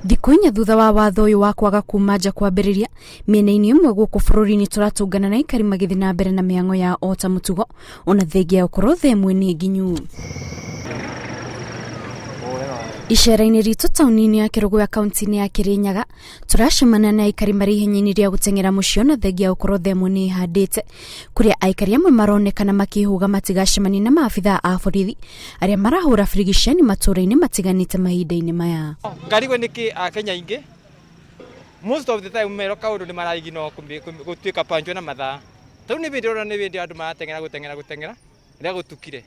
Thikũ inya thutha wa watho ũyũ wa kwaga kuma nja kwambĩrĩria, mĩena-inĩ ĩmwe gũkũ bũrũri-inĩ tũratũngana na aikari magĩthiĩ na mbere na mĩhang'o ya ota mũtugo ona thengia ya gũkorwo thaa ĩmwe nĩ nginyu. Icera-inĩ ritũ taũni-inĩ ya Kĩrũgũ ya kaunti-inĩ ya Kĩrĩnyaga tũracemana na aikari marĩ ihenya-inĩ rĩa gũteng'era mũciĩ ona thengia ya gũkorwo thaa ĩmwe nĩ ĩhandĩte, kũrĩa aikari amwe maronekana makĩhũga matigacemanie na maabithaa a borithi arĩa marahũra birigiceni matũũra-inĩ matiganĩte mahinda-inĩ maya. Ngarigwo nĩkĩ Akenya aingĩ most of the time mero kaũndũ nĩ maragino gũtuĩka panjwo na mathaa. Tau nĩ hĩndĩ andũ marateng'era rĩa gũtukire.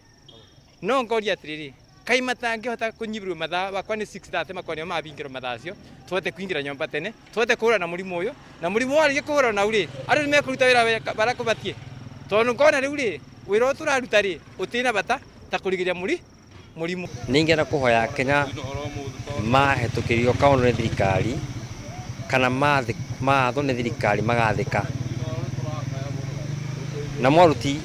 No ngoria atĩrĩrĩ, kai matangĩhota kũnyibĩrwo mathaa wakwa nĩ 6:30 makonio mabingĩrwo mathaa acio tũhote kũingĩra nyũmba tene tũhote kũhũrana na mũrimũ ũyũ na mũrimũ warĩkia kũhũrana na rĩ andũ nĩ mekũruta wĩra barakũbatie tondũ ngona rĩu rĩ wĩra tũraruta rĩ ũtina bata ta kũrigĩrĩria mũrimũ. Ningĩenda kũhoya Kenya mahetũkĩrio kaũndũ nĩ thirikari kana maatho nĩ thirikari magathĩka na moruti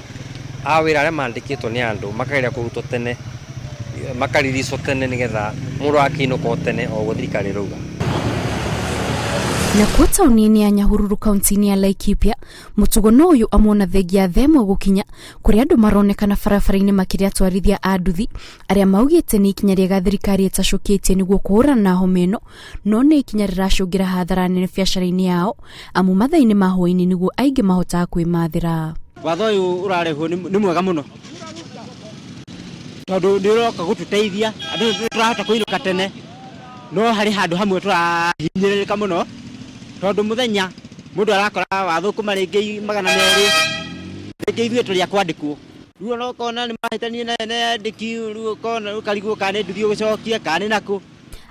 a wĩra arĩa mandĩkĩtwo nĩ andũ makageria kũrutwo tene makaririco tene nĩgetha mũndũ akĩinũka tene o thirikari rauga. Na kuo taũni-inĩ ya Nyahururu kaunti-inĩ ya Laikipia mũtugo no ũyũ amwona thengia thaa ĩmwe gũkinya kũrĩa andũ maronekana barabara-inĩ makĩrĩa atwarithia a nduthi arĩa maugĩte nĩ ikinya rĩega thirikari ĩtacũkĩtie nĩguo kũhũrana na homa ĩno, no nĩ ikinya rĩracũngĩra hathara nene biacara-inĩ yao amu mathaa-inĩ ma hwaĩ-inĩ nĩguo aingĩ mahotaga kwĩmathĩra. Watho ũyũ ũrarehwo nĩ mwega mũno tondũ nĩ ũroka gũtũteithia andũ tũrahota kũinũka tene, no harĩ handũ hamwe tũrahinyĩrĩrĩka mũno tondũ mũthenya mũndũ arakora wathũkũma rĩngĩ 200 rĩngĩ ithuĩ tũrĩa kwandĩkwo rĩu no kona nĩ mahĩtanie na andĩki rĩu kona ũkarigwo kana nduthi ũgũcokia kana nakũ.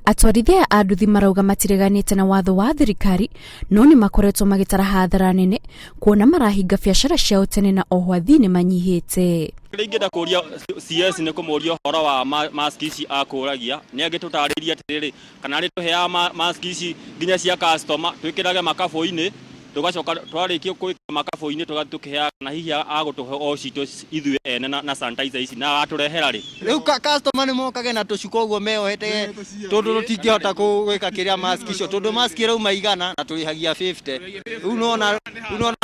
Atwarithia a nduthi marauga matireganĩte na watho wa thirikari no nĩ makoretwo magĩtara hathara nene kuona marahinga biacara ciao tene na oho athii nĩ manyihĩte. Ingĩenda kũria CS nĩ kũmũria ũhoro wa mask ici akũragia nĩ angĩtũtarĩria atĩrĩrĩ kana arĩ tũheaga mask ici nginya cia customer twĩkĩrage makabũ-inĩ tugacoka twarĩkia gwĩkĩra makabũ-inĩ tũgatũkĩheaga na hihi agũtũhe o citũ ithuĩ ene na sanitizer ici na agatũrehera rĩ rĩu customer nĩ mokage na tũcuko ũguo meohete tondũ tũtingĩhota gwĩka kĩrĩa mask icio tondũ mask ĩrauma igana na tũrĩhagia 50. Rĩu nona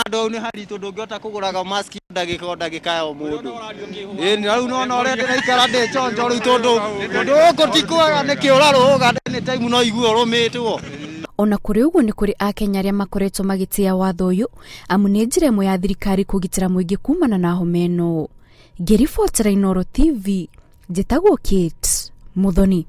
andũ nĩ haritũ ndũngĩhota kũgũraga mask ndagĩka ya mũndũ. Rĩu nona ũrĩa ndĩraikara ndĩ chonjo rĩu tondũ gũkũ tikwaga nĩkĩ ũrarũga nĩ time no igue ũrũmĩtwo. Ona kũrĩ ũguo nĩ kũrĩ Akenya arĩa makoretwo magĩtĩa watho ũyũ amu nĩ njĩra ĩmwe ya thirikari kũgitĩra mũingĩ kumana na homa ĩno. Ngĩribotera Inooro TV, njĩtagwo Kate Muthoni.